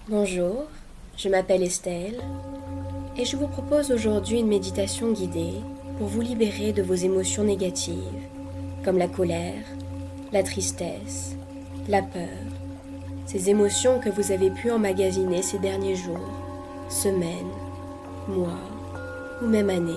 Bonjour, je m'appelle Estelle et je vous propose aujourd'hui une méditation guidée pour vous libérer de vos émotions négatives comme la colère, la tristesse, la peur, ces émotions que vous avez pu emmagasiner ces derniers jours, semaines, mois ou même années.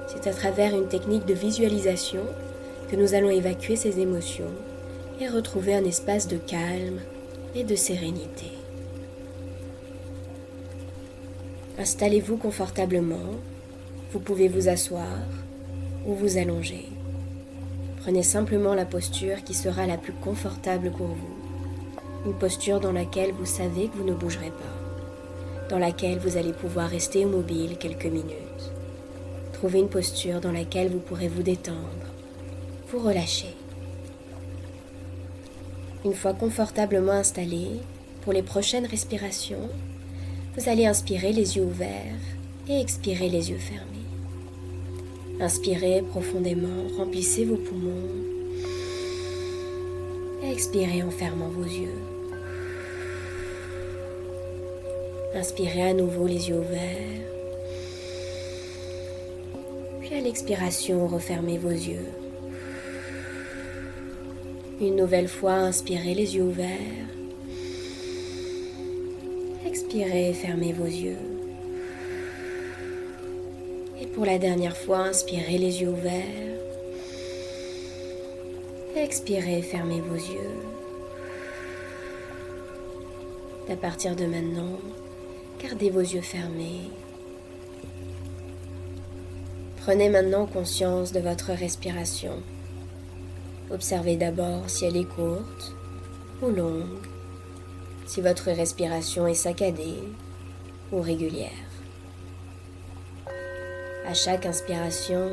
C'est à travers une technique de visualisation que nous allons évacuer ces émotions et retrouver un espace de calme et de sérénité. Installez-vous confortablement, vous pouvez vous asseoir ou vous allonger. Prenez simplement la posture qui sera la plus confortable pour vous, une posture dans laquelle vous savez que vous ne bougerez pas, dans laquelle vous allez pouvoir rester immobile quelques minutes. Trouvez une posture dans laquelle vous pourrez vous détendre, vous relâcher. Une fois confortablement installé, pour les prochaines respirations, vous allez inspirer les yeux ouverts et expirer les yeux fermés. Inspirez profondément, remplissez vos poumons. Expirez en fermant vos yeux. Inspirez à nouveau les yeux ouverts. Puis à l'expiration, refermez vos yeux. Une nouvelle fois, inspirez les yeux ouverts. Expirez, fermez vos yeux. Et pour la dernière fois, inspirez les yeux ouverts. Expirez, fermez vos yeux. À partir de maintenant, gardez vos yeux fermés. Prenez maintenant conscience de votre respiration. Observez d'abord si elle est courte ou longue, si votre respiration est saccadée ou régulière. À chaque inspiration,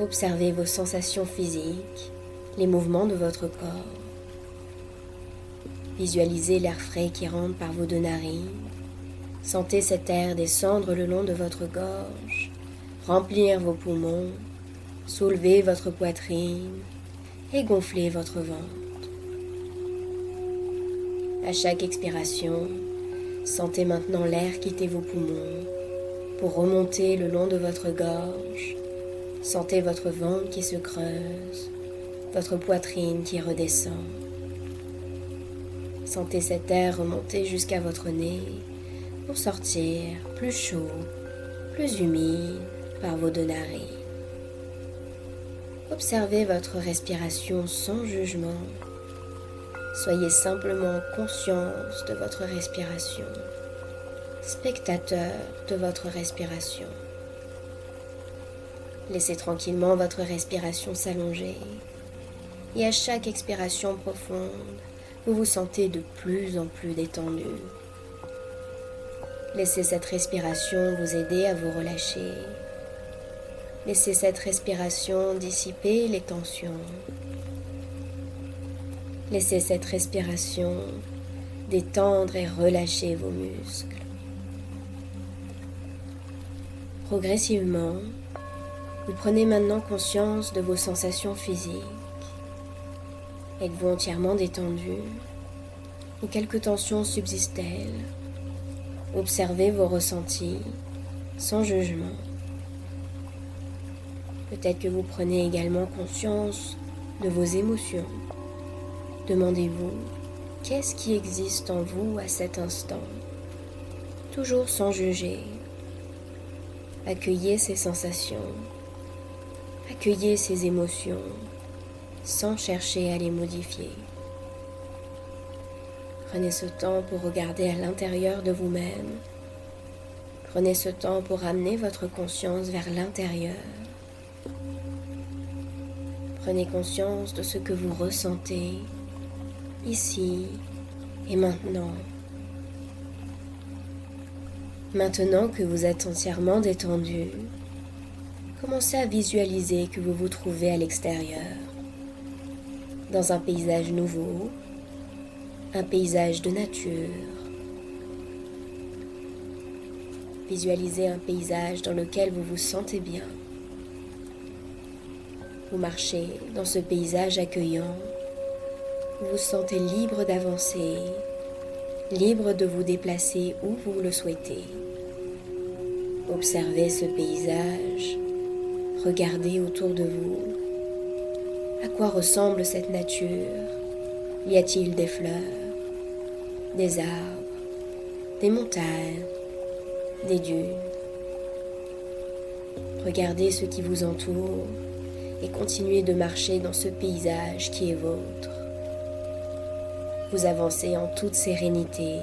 observez vos sensations physiques, les mouvements de votre corps. Visualisez l'air frais qui rentre par vos deux narines. Sentez cet air descendre le long de votre gorge, remplir vos poumons, soulever votre poitrine et gonfler votre ventre. À chaque expiration, sentez maintenant l'air quitter vos poumons pour remonter le long de votre gorge. Sentez votre ventre qui se creuse, votre poitrine qui redescend. Sentez cet air remonter jusqu'à votre nez pour sortir plus chaud, plus humide par vos deux narines. Observez votre respiration sans jugement. Soyez simplement conscience de votre respiration, spectateur de votre respiration. Laissez tranquillement votre respiration s'allonger et à chaque expiration profonde, vous vous sentez de plus en plus détendu. Laissez cette respiration vous aider à vous relâcher. Laissez cette respiration dissiper les tensions. Laissez cette respiration détendre et relâcher vos muscles. Progressivement, vous prenez maintenant conscience de vos sensations physiques. Êtes-vous entièrement détendu ou quelques tensions subsistent-elles? Observez vos ressentis sans jugement. Peut-être que vous prenez également conscience de vos émotions. Demandez-vous, qu'est-ce qui existe en vous à cet instant? Toujours sans juger. Accueillez ces sensations. Accueillez ces émotions sans chercher à les modifier. Prenez ce temps pour regarder à l'intérieur de vous-même. Prenez ce temps pour amener votre conscience vers l'intérieur. Prenez conscience de ce que vous ressentez ici et maintenant. Maintenant que vous êtes entièrement détendu, commencez à visualiser que vous vous trouvez à l'extérieur, dans un paysage nouveau, un paysage de nature. Visualisez un paysage dans lequel vous vous sentez bien. Vous marchez dans ce paysage accueillant, vous vous sentez libre d'avancer, libre de vous déplacer où vous le souhaitez. Observez ce paysage, regardez autour de vous. À quoi ressemble cette nature? Y a-t-il des fleurs, des arbres, des montagnes, des dunes? Regardez ce qui vous entoure et continuez de marcher dans ce paysage qui est vôtre. Vous avancez en toute sérénité,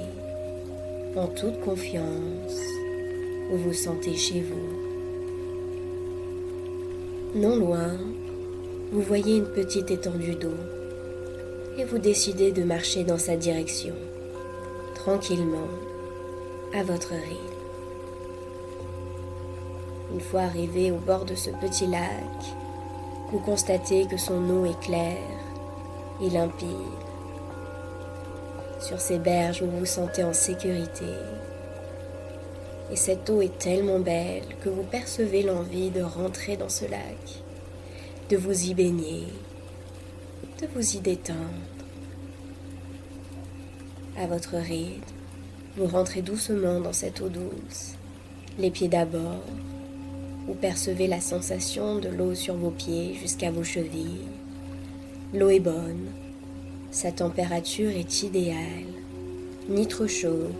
en toute confiance, vous vous sentez chez vous. Non loin, vous voyez une petite étendue d'eau et vous décidez de marcher dans sa direction, tranquillement, à votre rythme. Une fois arrivé au bord de ce petit lac, vous constatez que son eau est claire et limpide. Sur ces berges, vous vous sentez en sécurité. Et cette eau est tellement belle que vous percevez l'envie de rentrer dans ce lac, de vous y baigner, de vous y détendre. À votre rythme, vous rentrez doucement dans cette eau douce, les pieds d'abord. Vous percevez la sensation de l'eau sur vos pieds jusqu'à vos chevilles. L'eau est bonne, sa température est idéale, ni trop chaude,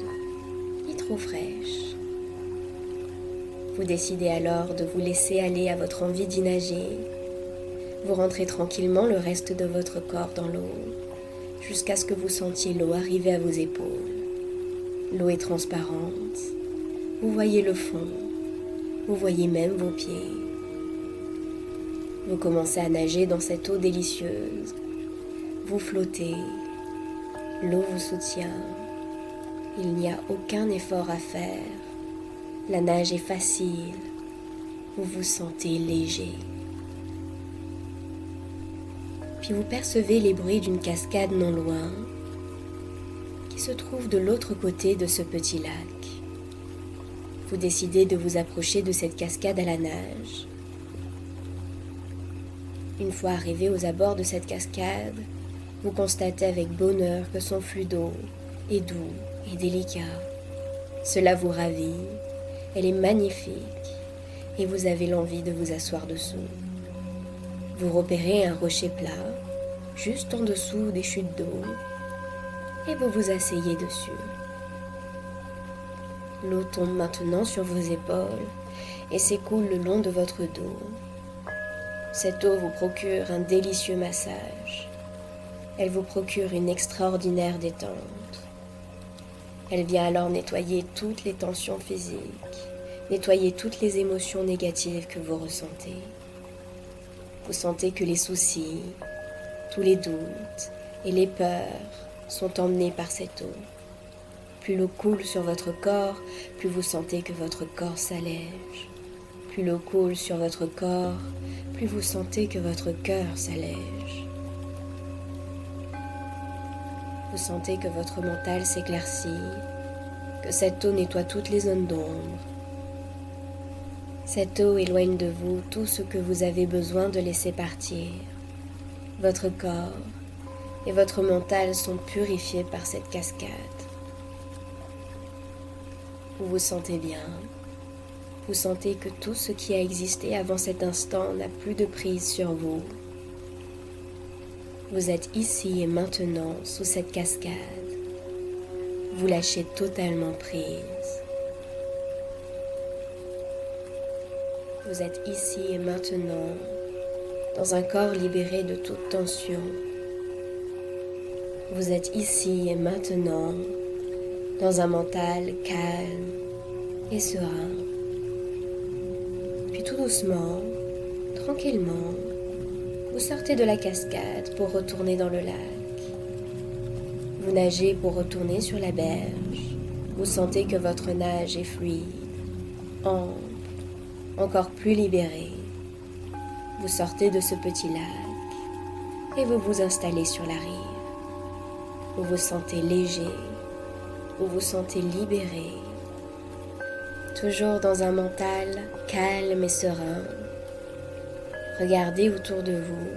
ni trop fraîche. Vous décidez alors de vous laisser aller à votre envie d'y nager. Vous rentrez tranquillement le reste de votre corps dans l'eau, jusqu'à ce que vous sentiez l'eau arriver à vos épaules. L'eau est transparente, vous voyez le fond. Vous voyez même vos pieds. Vous commencez à nager dans cette eau délicieuse. Vous flottez. L'eau vous soutient. Il n'y a aucun effort à faire. La nage est facile. Vous vous sentez léger. Puis vous percevez les bruits d'une cascade non loin qui se trouve de l'autre côté de ce petit lac. Vous décidez de vous approcher de cette cascade à la nage. Une fois arrivé aux abords de cette cascade, vous constatez avec bonheur que son flux d'eau est doux et délicat. Cela vous ravit, elle est magnifique et vous avez l'envie de vous asseoir dessous. Vous repérez un rocher plat, juste en dessous des chutes d'eau, et vous vous asseyez dessus. L'eau tombe maintenant sur vos épaules et s'écoule le long de votre dos. Cette eau vous procure un délicieux massage. Elle vous procure une extraordinaire détente. Elle vient alors nettoyer toutes les tensions physiques, nettoyer toutes les émotions négatives que vous ressentez. Vous sentez que les soucis, tous les doutes et les peurs sont emmenés par cette eau. Plus l'eau coule sur votre corps, plus vous sentez que votre corps s'allège. Plus l'eau coule sur votre corps, plus vous sentez que votre cœur s'allège. Vous sentez que votre mental s'éclaircit, que cette eau nettoie toutes les zones d'ombre. Cette eau éloigne de vous tout ce que vous avez besoin de laisser partir. Votre corps et votre mental sont purifiés par cette cascade. Vous vous sentez bien. Vous sentez que tout ce qui a existé avant cet instant n'a plus de prise sur vous. Vous êtes ici et maintenant sous cette cascade. Vous lâchez totalement prise. Vous êtes ici et maintenant dans un corps libéré de toute tension. Vous êtes ici et maintenant dans un mental calme et serein. Puis tout doucement, tranquillement, vous sortez de la cascade pour retourner dans le lac. Vous nagez pour retourner sur la berge. Vous sentez que votre nage est fluide, ample, encore plus libéré. Vous sortez de ce petit lac et vous vous installez sur la rive. Vous vous sentez léger, vous vous sentez libéré, toujours dans un mental calme et serein. Regardez autour de vous,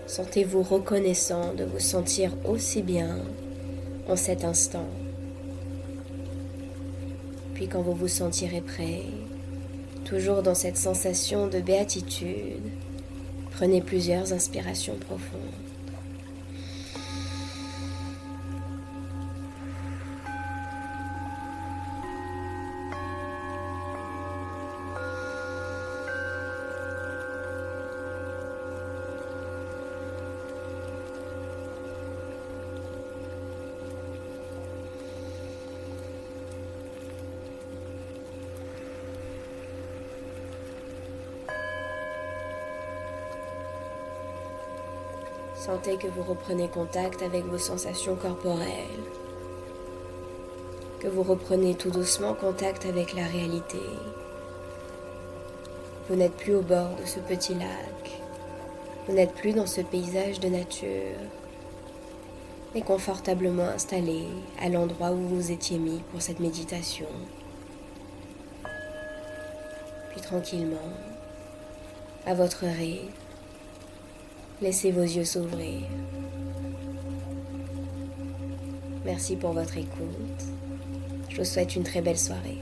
sentez-vous reconnaissant de vous sentir aussi bien, en cet instant. Puis quand vous vous sentirez prêt, toujours dans cette sensation de béatitude, prenez plusieurs inspirations profondes. Sentez que vous reprenez contact avec vos sensations corporelles, que vous reprenez tout doucement contact avec la réalité. Vous n'êtes plus au bord de ce petit lac, vous n'êtes plus dans ce paysage de nature, mais confortablement installé à l'endroit où vous étiez mis pour cette méditation. Puis tranquillement, à votre rythme, laissez vos yeux s'ouvrir. Merci pour votre écoute. Je vous souhaite une très belle soirée.